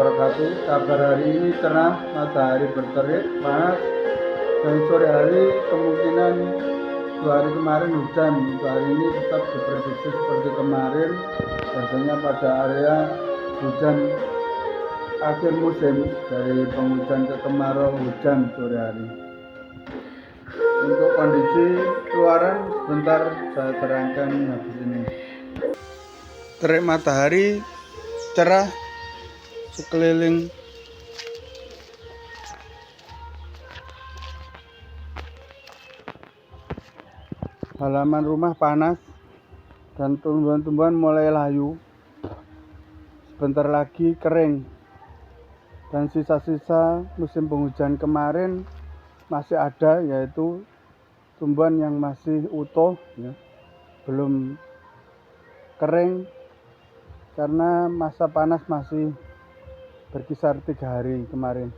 wabarakatuh. Kabar hari ini cerah, matahari berterik, panas, dan sore hari kemungkinan 2 hari kemarin hujan. Untuk hari ini tetap diprediksi seperti kemarin, biasanya pada area hujan akhir musim, dari penghujan ke kemarau, hujan sore hari. Untuk kondisi luaran sebentar saya terangkan habis ini. Terik matahari cerah sekeliling halaman rumah panas dan tumbuhan-tumbuhan mulai layu. Sebentar lagi kering dan sisa-sisa musim penghujan kemarin masih ada, yaitu tumbuhan yang masih utuh ya, belum kering karena masa panas masih berkisar 3 hari kemarin.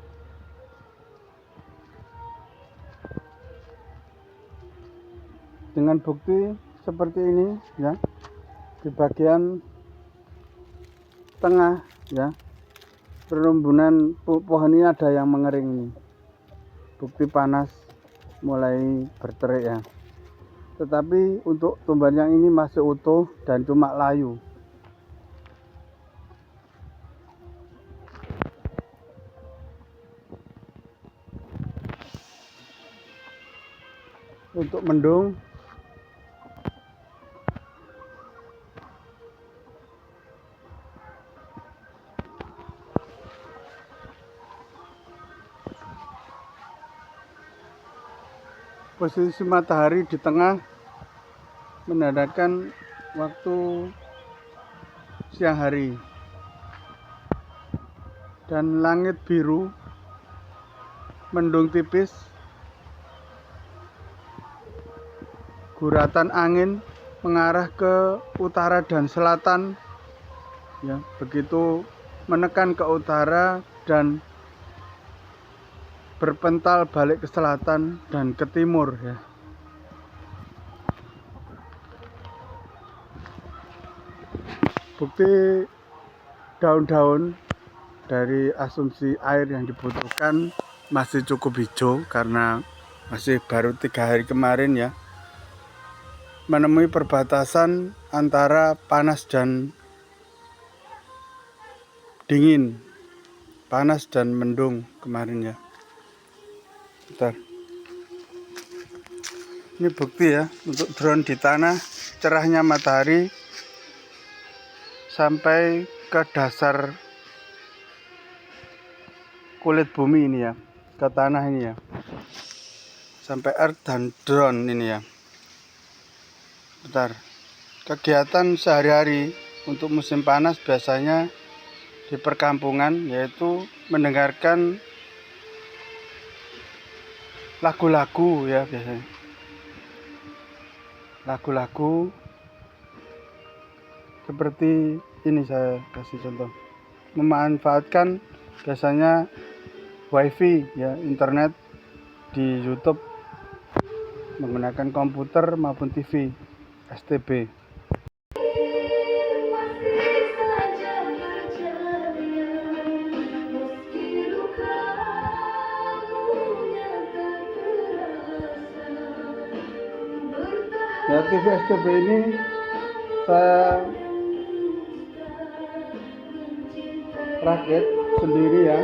Dengan bukti seperti ini ya, di bagian tengah ya, perumbunan pohon ini ada yang mengering ini. Bukti panas mulai berterik ya. Tetapi untuk tumbuhan yang ini masih utuh dan cuma layu. Untuk mendung posisi matahari di tengah menandakan waktu siang hari, dan langit biru, mendung tipis, guratan angin mengarah ke utara dan selatan ya, begitu menekan ke utara dan berpental balik ke selatan dan ke timur ya. Bukti daun-daun dari asumsi air yang dibutuhkan masih cukup hijau karena masih baru 3 hari kemarin ya, menemui perbatasan antara panas dan dingin, panas dan mendung kemarin ya. Bentar. Ini bukti ya, untuk drone di tanah, cerahnya matahari sampai ke dasar kulit bumi ini ya, ke tanah ini ya, sampai earth dan drone ini ya. Bentar. Kegiatan sehari-hari untuk musim panas biasanya di perkampungan, yaitu mendengarkan lagu-lagu ya, biasanya lagu-lagu seperti ini. Saya kasih contoh, memanfaatkan biasanya wifi ya, internet di YouTube menggunakan komputer maupun TV STB. Ya, TV STB ini saya rakit sendiri ya,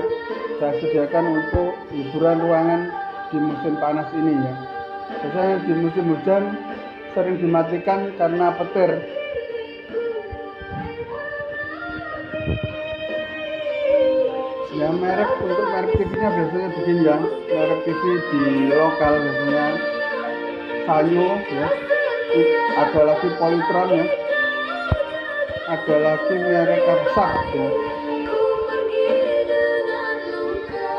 saya sediakan untuk hiburan ruangan di musim panas ini ya. Biasanya di musim hujan sering dimatikan karena petir. Ya, untuk merek TV-nya biasanya begini ya, merek TV di lokal biasanya Sanyo ya, ada lagi Polytron ya, ada lagi merek Kapsak ya.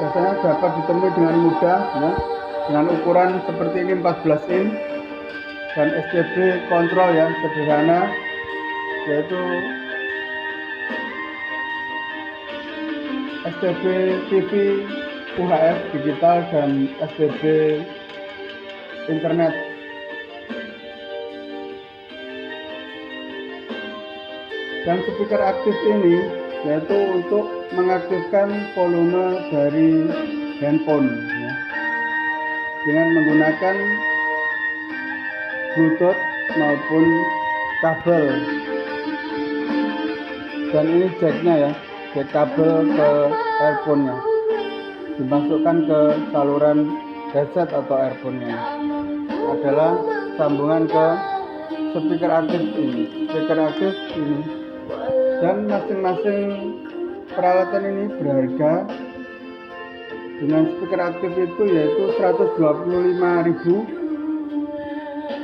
Biasanya dapat ditemui dengan mudah ya, dengan ukuran seperti ini 14 in dan STB kontrol ya, sederhana, yaitu STB TV UHF digital dan STB internet. Dan speaker aktif ini yaitu untuk mengaktifkan volume dari handphone ya, dengan menggunakan Bluetooth maupun kabel. Dan ini jacknya ya, jack kabel ke earphone-nya, dimasukkan ke saluran headset atau earphone-nya, adalah sambungan ke speaker aktif ini. Dan masing-masing peralatan ini berharga. Dengan speaker aktif itu yaitu 125.000,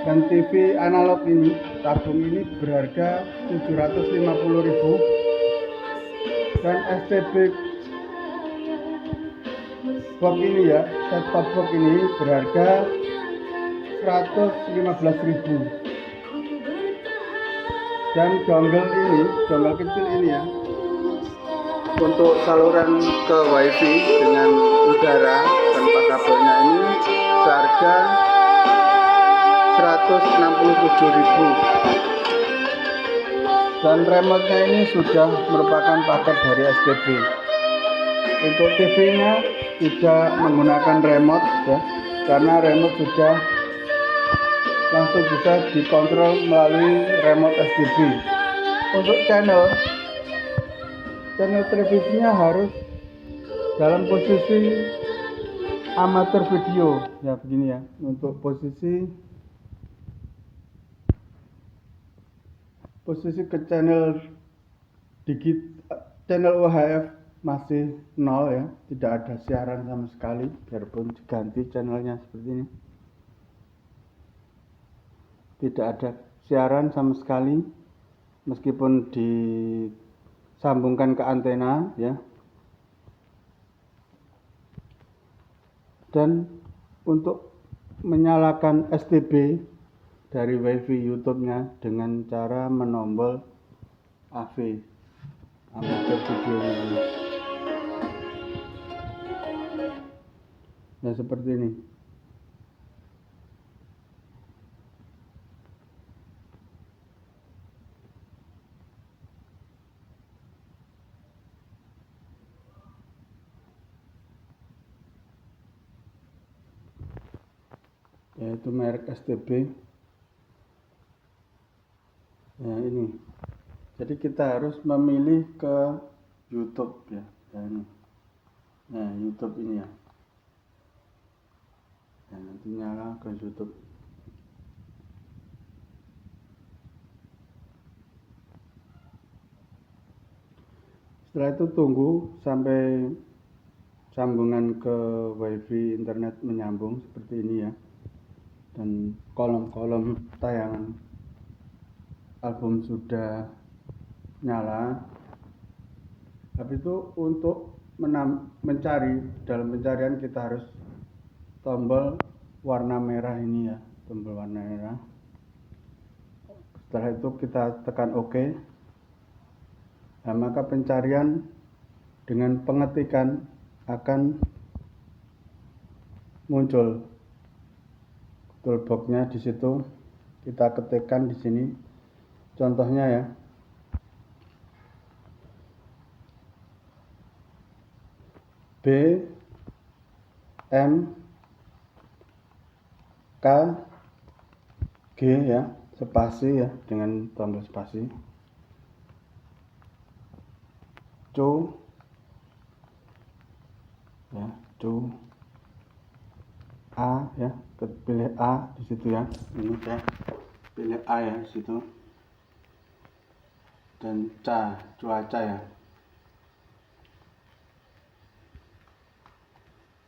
dan TV analog ini, tabung ini berharga 750.000, dan STB box ini ya, set top box ini berharga 115.000. Dan dongle kecil ini ya, untuk saluran ke wifi dengan udara tanpa kabelnya ini seharga 167.000. Dan remote-nya ini sudah merupakan paket dari STB. Untuk TV-nya tidak menggunakan remote ya, karena remote sudah langsung bisa dikontrol melalui remote STB. Untuk channel televisinya harus dalam posisi amatir video ya, begini ya. Untuk posisi ke channel channel UHF masih 0 ya, tidak ada siaran sama sekali, biarpun diganti channelnya seperti ini, tidak ada siaran sama sekali meskipun disambungkan ke antena ya. Dan untuk menyalakan STB dari wifi YouTube-nya dengan cara menombol AV, amatir video ini. Nah, seperti ini. Yaitu merek STB. Nah, ini. Jadi kita harus memilih ke YouTube ya. Nah, YouTube ini ya. Nah, nanti nyala ke YouTube. Setelah itu tunggu sampai sambungan ke wifi internet menyambung seperti ini ya. Dan kolom-kolom tayangan album sudah nyala. Habis itu untuk mencari, dalam pencarian kita harus tombol warna merah ini ya, tombol warna merah. Setelah itu kita tekan OK. Nah, maka pencarian dengan pengetikan akan muncul toolbox-nya di situ. Kita ketikkan di sini. Contohnya ya. B M K G ya, spasi ya, dengan tombol spasi. Co ya, Co A ya, pilih A di situ ya. Ini ya, pilih A ya di situ. Dan cuaca ya.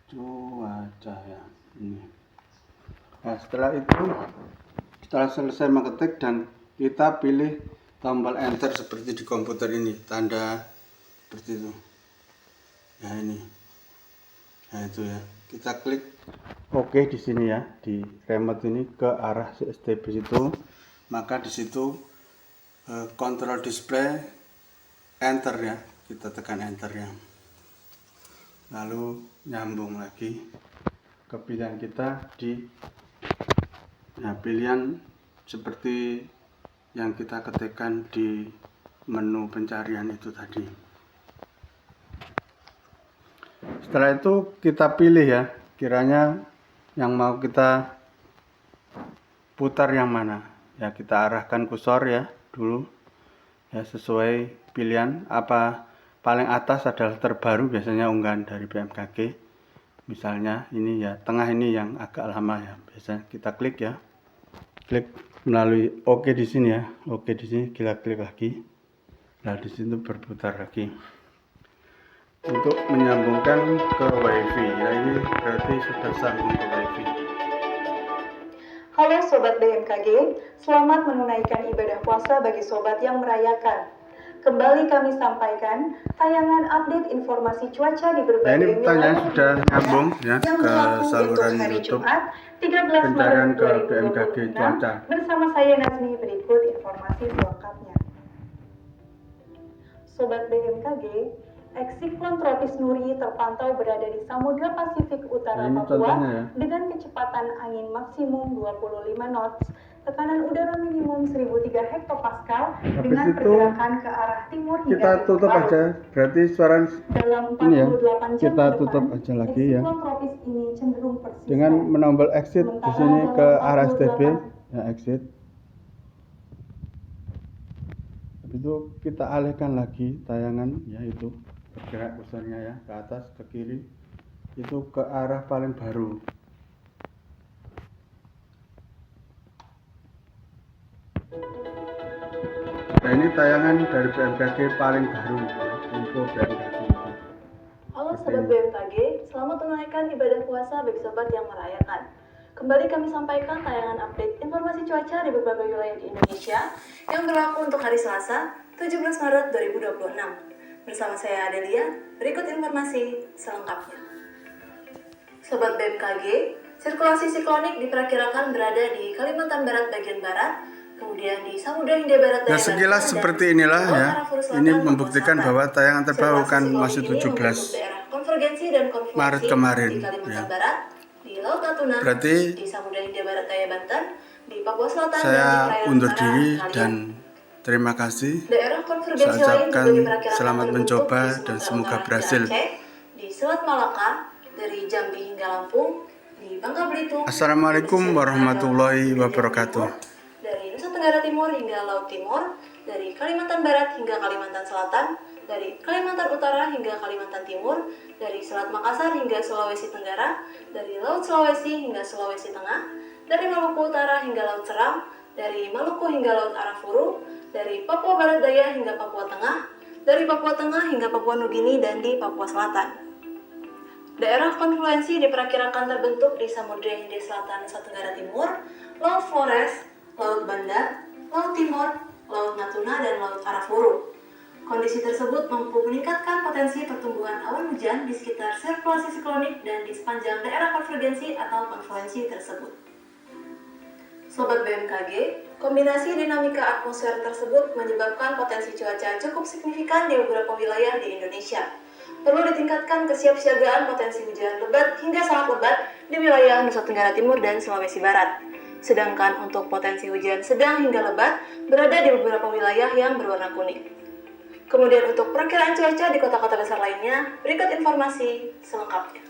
Cuaca ya, ini. Nah, setelah selesai mengetik dan kita pilih tombol enter seperti di komputer ini, tanda seperti itu. Nah, ini. Nah, itu ya. Kita klik OK di sini ya, di remote ini ke arah STB situ. Maka di situ kontrol display enter ya. Kita tekan enter ya. Lalu nyambung lagi ke pilihan kita pilihan seperti yang kita ketikkan di menu pencarian itu tadi. Setelah itu kita pilih ya, kiranya yang mau kita putar yang mana. Ya kita arahkan kursor ya dulu. Ya sesuai pilihan. Apa paling atas adalah terbaru, biasanya unggahan dari BMKG. Misalnya ini ya, tengah ini yang agak lama ya. Biasanya kita klik ya. Klik melalui OK di sini ya. OK di sini kita klik lagi. Nah di situ berputar lagi. Untuk menyambungkan ke WiFi. Ya ini berarti sudah sambung ke WiFi. Halo Sobat BMKG, selamat menunaikan ibadah puasa bagi Sobat yang merayakan. Kembali kami sampaikan tayangan update informasi cuaca di berbagai ini pertanyaan wilayah sudah nyambung ya yang ke berlaku saluran untuk hari YouTube Jumat 13 pencarian Maret ke BMKG 2026 cuaca. bersama saya Nazmi. Berikut informasi selengkapnya. Sobat BMKG, siklon tropis Nuri terpantau berada di Samudra Pasifik Utara Papua ya, dengan kecepatan angin maksimum 25 knots, tekanan udara minimum 1003 hektopascal dengan pergerakan ke arah timur hingga kita tutup laut. aja, berarti suara Dalam 48 ini ya, jam kita ke tutup depan, aja lagi ya, siklon tropis ini cenderung persisten. dengan menombol exit di sini ke arah STB ya, exit. Habis itu kita alihkan lagi tayangan, yaitu bergerak kursornya ya ke atas ke kiri, itu ke arah paling baru. Nah ini tayangan dari BMKG paling baru ya, info BMKG. Halo Sobat BMKG, selamat menunaikan ibadah puasa bagi sobat yang merayakan. Kembali kami sampaikan tayangan update informasi cuaca di berbagai wilayah di Indonesia yang berlaku untuk hari Selasa, 17 Maret 2026. Bersama saya Adelia, berikut informasi selengkapnya. Sobat BMKG, sirkulasi siklonik diperkirakan berada di Kalimantan Barat bagian barat, kemudian di Samudra Hindia Barat ya sekilas seperti inilah ya. Ini membuktikan bahwa tayangan terbaru kan masih 17 Maret kemarin ya. Di Laut Natuna, berarti di Samudra Hindia Barat daya Banten, di Papua Selatan, saya dan di perairan undur utara diri Kalian. dan terima kasih. Daerah konvergensi Saya lain ucapkan juga diperkirakan selamat terbentuk mencoba di dan Sumatera semoga Utara berhasil. hingga Aceh, di Selat Malaka, dari Jambi hingga Lampung, di Bangka Belitung. Assalamualaikum warahmatullahi wabarakatuh. Dari Nusa Tenggara Timur hingga Laut Timur, dari Kalimantan Barat hingga Kalimantan Selatan, dari Kalimantan Utara hingga Kalimantan Timur, dari Selat Makassar hingga Sulawesi Tenggara, dari Laut Sulawesi hingga Sulawesi Tengah, dari Maluku Utara hingga Laut Seram, dari Maluku hingga Laut Arafuru, dari Papua Barat Daya hingga Papua Tengah, dari Papua Tengah hingga Papua Nugini, dan di Papua Selatan. Daerah konfluensi diperkirakan terbentuk di Samudra Hindia Selatan Nusa Tenggara Timur, Laut Flores, Laut Banda, Laut Timur, Laut Natuna, dan Laut Arafuru. Kondisi tersebut mampu meningkatkan potensi pertumbuhan awan hujan di sekitar sirkulasi siklonik dan di sepanjang daerah konvergensi atau konfluensi tersebut. Sobat BMKG, kombinasi dinamika atmosfer tersebut menyebabkan potensi cuaca cukup signifikan di beberapa wilayah di Indonesia. Perlu ditingkatkan kesiapsiagaan potensi hujan lebat hingga sangat lebat di wilayah Nusa Tenggara Timur dan Sulawesi Barat. Sedangkan untuk potensi hujan sedang hingga lebat berada di beberapa wilayah yang berwarna kuning. Kemudian untuk perakiraan cuaca di kota-kota besar lainnya, berikut informasi selengkapnya.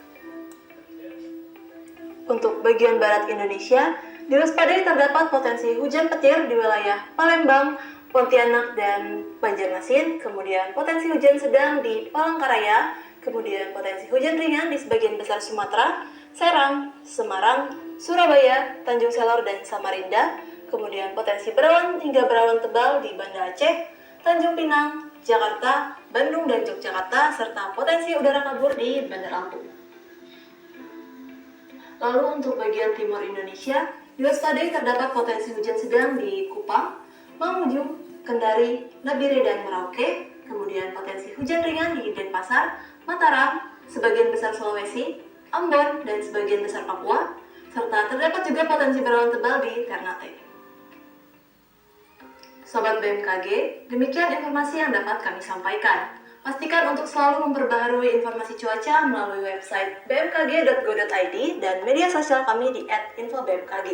Untuk bagian barat Indonesia, diwaspadai terdapat potensi hujan petir di wilayah Palembang, Pontianak, dan Banjarmasin, kemudian potensi hujan sedang di Palangkaraya, kemudian potensi hujan ringan di sebagian besar Sumatera, Serang, Semarang, Surabaya, Tanjung Selor, dan Samarinda, kemudian potensi berawan hingga berawan tebal di Banda Aceh, Tanjung Pinang, Jakarta, Bandung, dan Yogyakarta, serta potensi udara kabur di Bandar Lampung. Lalu untuk bagian timur Indonesia, diwaspadai terdapat potensi hujan sedang di Kupang, Mamuju, Kendari, Nabire, dan Merauke, kemudian potensi hujan ringan di Denpasar, Mataram, sebagian besar Sulawesi, Ambon, dan sebagian besar Papua, serta terdapat juga potensi berawan tebal di Ternate. Sobat BMKG, demikian informasi yang dapat kami sampaikan. Pastikan untuk selalu memperbaharui informasi cuaca melalui website bmkg.go.id dan media sosial kami di @infobmkg.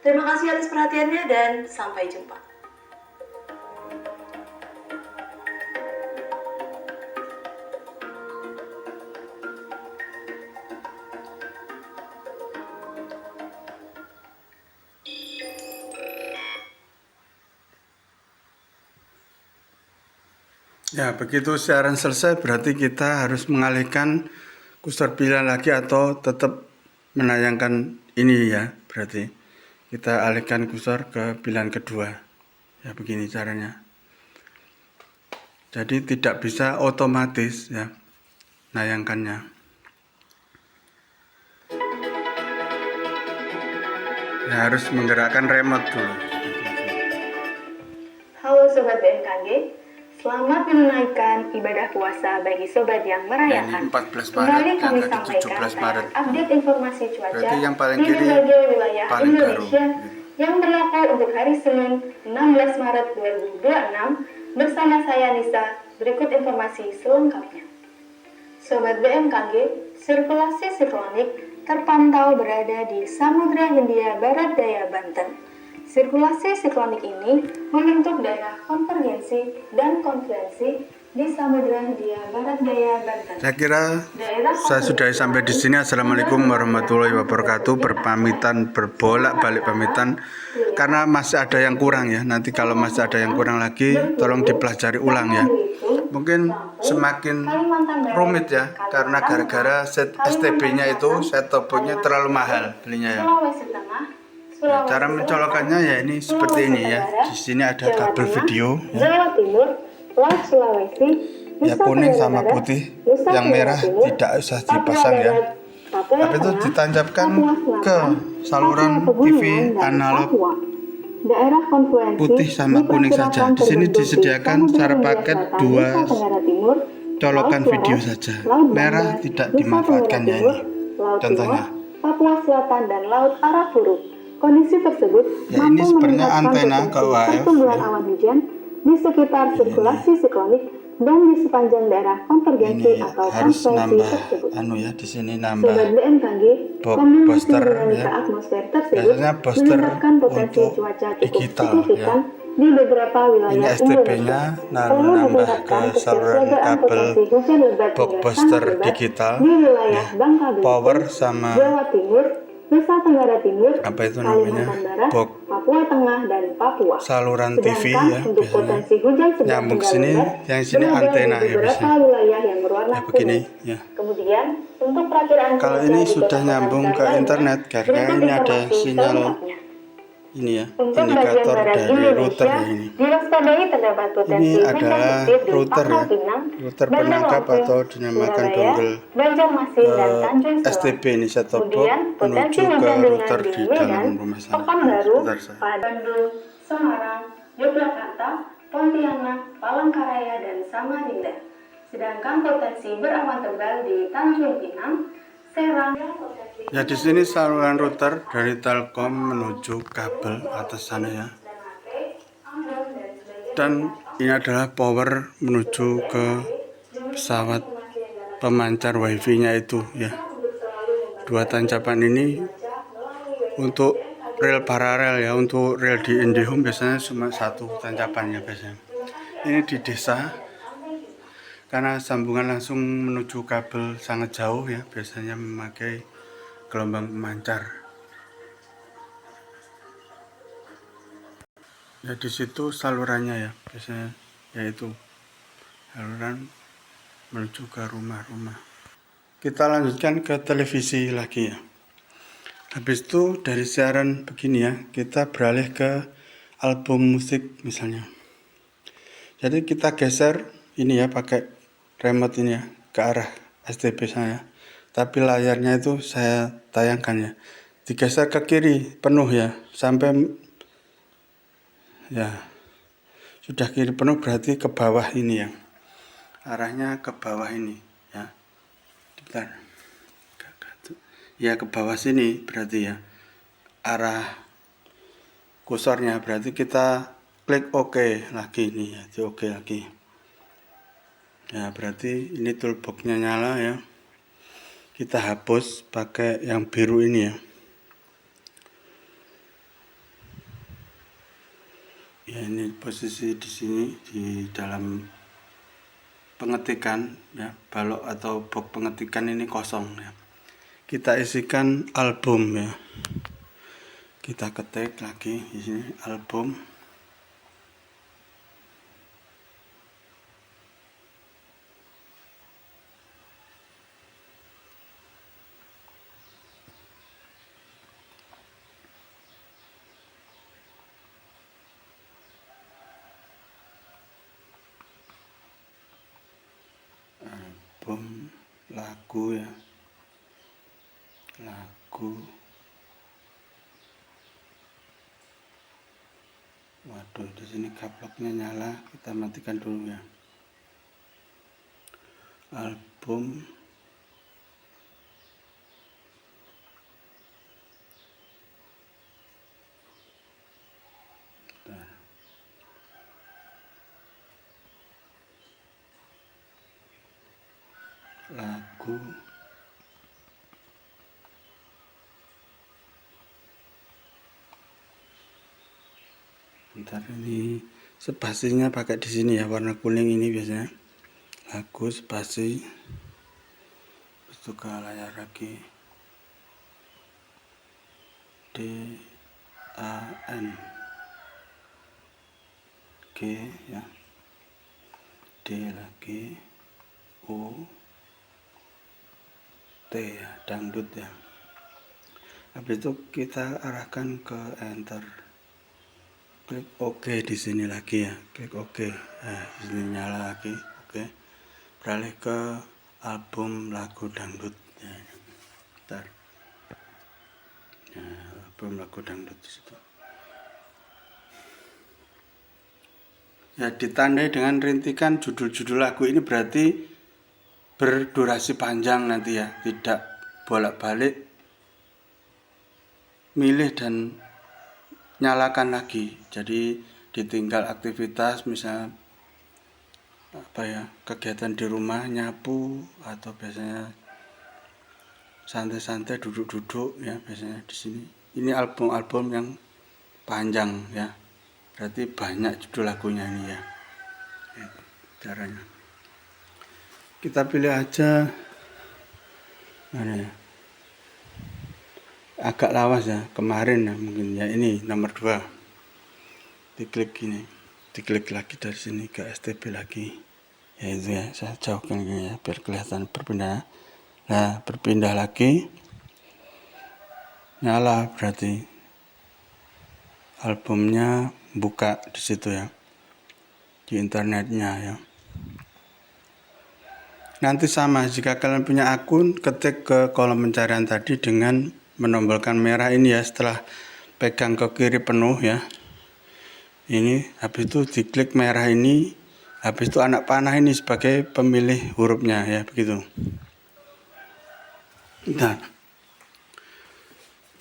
Terima kasih atas perhatiannya dan sampai jumpa. Ya, begitu siaran selesai berarti kita harus mengalihkan kursor pilihan lagi atau tetap menayangkan ini ya. Berarti kita alihkan kursor ke pilihan kedua. Ya, begini caranya. Jadi tidak bisa otomatis ya nayangkannya. Ya, harus menggerakkan remote dulu. Halo Sobat BMKG, selamat menunaikan ibadah puasa bagi Sobat yang merayakan. Ini 14 Maret, Kembali kami tadi sampaikan 17 Maret. update informasi cuaca Berarti yang paling di kiri berbagai wilayah paling Indonesia baru. yang berlaku untuk hari Senin 16 Maret 2026 bersama saya Nisa. Berikut informasi selengkapnya. Sobat BMKG, sirkulasi siklonik terpantau berada di Samudra Hindia Barat Daya Banten. Sirkulasi siklonik ini membentuk daerah konvergensi dan konfluensi di Samudra Hindia Barat Daya Banten. Saya kira saya sudah sampai di sini. Assalamualaikum warahmatullahi wabarakatuh. Berpamitan, berbolak-balik pamitan karena masih ada yang kurang ya. Nanti kalau masih ada yang kurang lagi, tolong dipelajari ulang ya. Mungkin semakin rumit ya, karena gara-gara set STB-nya itu, set top-nya terlalu mahal belinya ya. Nah, cara mencolokannya ya ini seperti ini ya. Di sini ada kabel video ya. Jawa Timur, Laut Sulawesi, Ya kuning sama putih, yang merah tidak usah dipasang ya. Tapi itu ditancapkan ke saluran TV analog daerah konfluensi putih sama kuning saja. Di sini disediakan secara paket 2 colokan video saja. Merah tidak dimanfaatkan ya ini. Contohnya. Papua Selatan dan Laut Arafuru. Kondisi tersebut Ya, ini mampu sebenarnya meningkatkan antena ke potensi UHF, pertumbuhan ya. awan hujan di sekitar sirkulasi siklonik dan di sepanjang daerah konvergensi Ini atau harus konfluensi nambah tersebut. ya di sini Sobat nambah BMKG, booster dinamika ya. atmosfer tersebut Biasanya booster menyebabkan potensi untuk cuaca cukup digital signifikan ya. di beberapa wilayah Ini STB-nya Indonesia. Perlu nambah ditingkatkan ke saluran kesiapsiagaan kabel potensi hujan lebat hingga booster sangat lebat digital di wilayah ya. Bangka Power Belitung, sama Jawa Timur, Nusa Tenggara Timur, apa itu namanya, Kalimantan Barat, Papua Tengah, dan Papua. saluran TV Sedangkan ya, untuk biasanya potensi hujan sedang nyambung hingga sini, lebat yang sini berada antena di ya beberapa biasanya. wilayah yang berwarna Ya begini kuning. ya. Kemudian untuk perakiraan Kalau cuaca ini di sudah kota-kota nyambung besar ke lainnya, internet karena berikut ini ada informasi sinyal selengkapnya. ini ya, Untuk bagian indikator barat dari router Indonesia, ya ini. diwaspadai terdapat potensi Ini hujan adalah kecil di router Pangkal ya, Pinang, router Bandar penangkap Lampung, atau dinamakan Surabaya, dongle Banjarmasin, dan Tanjung Selatan. STB ini set top box Kemudian potensi menuju ke hujan ringan router di di Medan, dalam rumah saya. Pekanbaru, Sebentar saya. Bandung, Semarang, Yogyakarta, Pontianak, Palangkaraya, dan Samarinda. Sedangkan potensi berawan tebal di Tanjung Pinang, Serang. Ya di sini saluran router dari Telkom menuju kabel atas sana ya. Dan ini adalah power menuju ke pesawat pemancar wifi-nya itu ya. Dua tancapan ini untuk rel paralel ya, untuk rel di IndiHome biasanya cuma satu tancapan ya biasanya. Ini di desa karena sambungan langsung menuju kabel sangat jauh ya, biasanya memakai gelombang pemancar. Ya di situ salurannya ya, biasanya yaitu saluran menuju ke rumah-rumah. Kita lanjutkan ke televisi lagi ya. Habis itu dari siaran begini ya, kita beralih ke album musik misalnya. Jadi kita geser ini ya pakai remote ini ya ke arah STB saya. Tapi layarnya itu saya tayangkan ya. Digeser ke kiri penuh ya sampai ya sudah kiri penuh berarti ke bawah ini ya. Arahnya ke bawah ini ya. Bentar. Ya ke bawah sini berarti ya. Arah kursornya berarti kita klik OK lagi nih ya, di OK lagi. Ya berarti ini toolbox-nya nyala ya. Kita hapus pakai yang biru ini ya. Ya ini posisi di sini di dalam pengetikan ya, balok atau box pengetikan ini kosong ya. Kita isikan album ya. Kita ketik lagi di sini album. album lagu ya, lagu. Waduh, di sini kaploknya nyala, kita matikan dulu ya. Album lagu bentar, ini spasinya pakai di sini ya, warna kuning ini biasanya. Lagu spasi itu ke layar lagi, DAN G ya, D lagi O T ya, dangdut ya. Habis itu kita arahkan ke enter, klik OK di sini lagi ya, klik OK. Nah, di sini nyala lagi, oke. Beralih ke album lagu dangdut ya. Bentar. Nah, album lagu dangdut di situ. Ya, ditandai dengan rintikan judul-judul lagu ini berarti berdurasi panjang nanti ya, tidak bolak-balik milih dan nyalakan lagi. Jadi ditinggal aktivitas, misalnya kegiatan di rumah, nyapu, atau biasanya santai-santai duduk-duduk ya, biasanya di sini. Ini album-album yang panjang ya, berarti banyak judul lagunya ini ya. Caranya kita pilih aja mana ya, agak lawas ya, kemarin ya mungkin ya, ini nomor 2. Diklik gini, diklik lagi dari sini ke STB lagi ya, itu ya, saya jauhkan gini ya biar kelihatan berpindah. Nah, berpindah lagi, nyala, berarti albumnya buka di situ ya, di internetnya ya. Nanti sama, jika kalian punya akun, ketik ke kolom pencarian tadi dengan menombolkan merah ini ya, setelah pegang ke kiri penuh ya. Ini, habis itu diklik merah ini, habis itu anak panah ini sebagai pemilih hurufnya ya, begitu. Nah,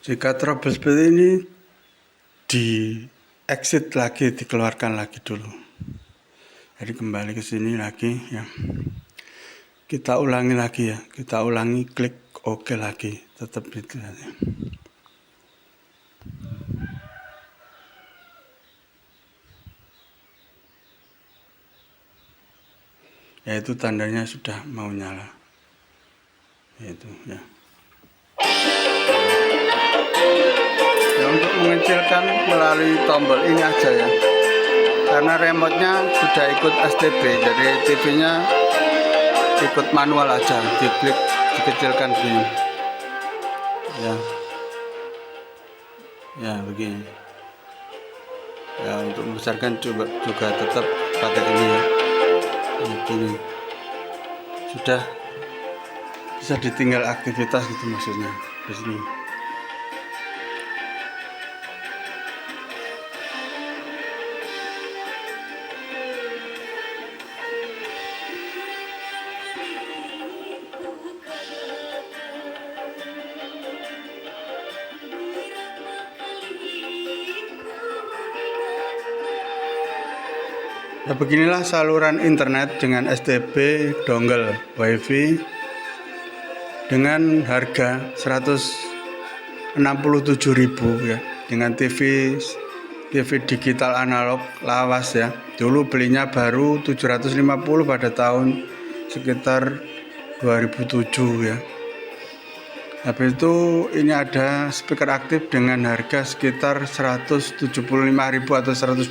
jika trouble seperti ini, di exit lagi, dikeluarkan lagi dulu. Jadi kembali ke sini lagi ya. Kita ulangi lagi ya, kita ulangi, klik OK lagi, tetap itu ya. Ya, itu tandanya sudah mau nyala. Itu ya. Ya, untuk mengecilkan melalui tombol ini aja ya. Karena remote-nya sudah ikut STB, jadi TV-nya ikut manual aja, diklik dikecilkan begini ya, ya begini ya. Untuk membesarkan juga tetap pakai ini ya, begini sudah bisa ditinggal aktivitas gitu maksudnya di sini. Ya, beginilah saluran internet dengan STB dongle WiFi dengan harga 167.000 ya, dengan TV digital analog lawas ya. Dulu belinya baru 750 pada tahun sekitar 2007 ya. Habis itu ini ada speaker aktif dengan harga sekitar 175.000 atau 125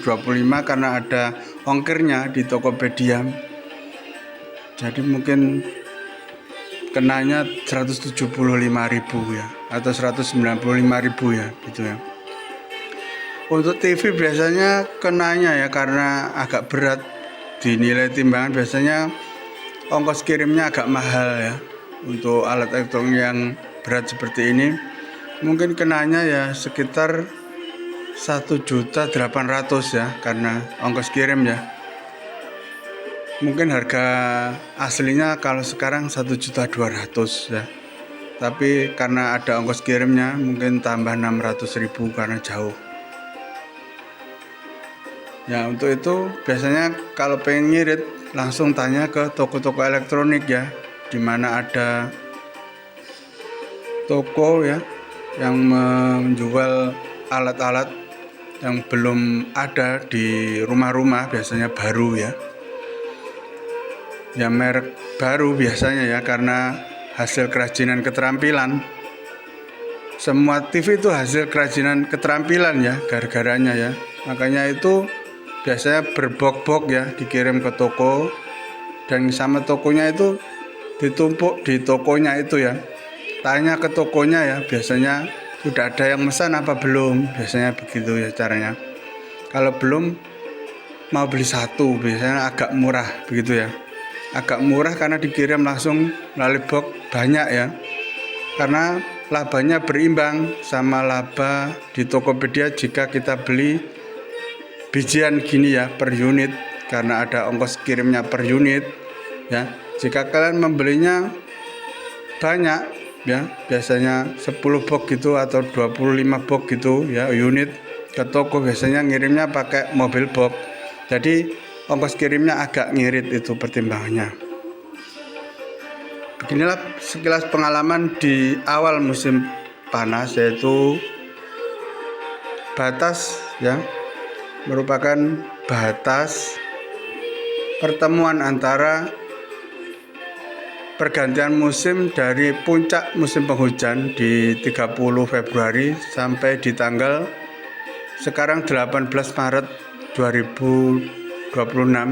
karena ada ongkirnya di Tokopedia. Jadi mungkin kenanya 175.000 ya atau 195.000 ya gitu ya. Untuk TV biasanya kenanya ya, karena agak berat dinilai timbangan, biasanya ongkos kirimnya agak mahal ya. Untuk alat elektronik yang berat seperti ini mungkin kenanya ya sekitar 1.800.000 ya, karena ongkos kirim ya. Mungkin harga aslinya kalau sekarang 1.200.000 ya, tapi karena ada ongkos kirimnya mungkin tambah 600.000 karena jauh ya. Untuk itu biasanya kalau pengen ngirit langsung tanya ke toko-toko elektronik ya, dimana ada toko ya yang menjual alat-alat yang belum ada di rumah-rumah, biasanya baru ya merek baru biasanya ya, karena hasil kerajinan keterampilan. Semua TV itu hasil kerajinan keterampilan ya, gara-garanya ya. Makanya itu biasanya berbok-bok ya, dikirim ke toko, dan sama tokonya itu ditumpuk di tokonya itu ya. Tanya ke tokonya ya, biasanya sudah ada yang pesan apa belum, biasanya begitu ya caranya. Kalau belum, mau beli satu, biasanya agak murah begitu ya. Agak murah karena dikirim langsung melalui box banyak ya, karena labanya berimbang sama laba di Tokopedia jika kita beli bijian gini ya, per unit, karena ada ongkos kirimnya per unit ya. Jika kalian membelinya banyak ya, biasanya 10 box gitu atau 25 box gitu ya, unit ke toko, biasanya ngirimnya pakai mobil box, jadi ongkos kirimnya agak ngirit itu pertimbangannya. Beginilah sekilas pengalaman di awal musim panas, yaitu batas ya, merupakan batas pertemuan antara pergantian musim dari puncak musim penghujan di 30 Februari sampai di tanggal sekarang 18 Maret 2026,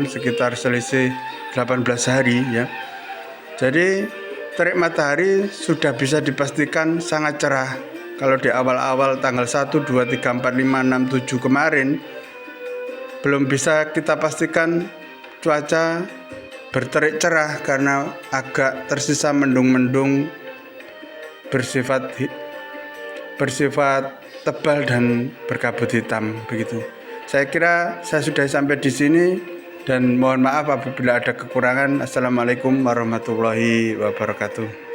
sekitar selisih 18 hari ya. Jadi terik matahari sudah bisa dipastikan sangat cerah. Kalau di awal-awal tanggal 1, 2, 3, 4, 5, 6, 7 kemarin belum bisa kita pastikan cuaca berterik cerah karena agak tersisa mendung-mendung bersifat tebal dan berkabut hitam begitu. Saya kira saya sudah sampai di sini dan mohon maaf apabila ada kekurangan. Assalamualaikum warahmatullahi wabarakatuh.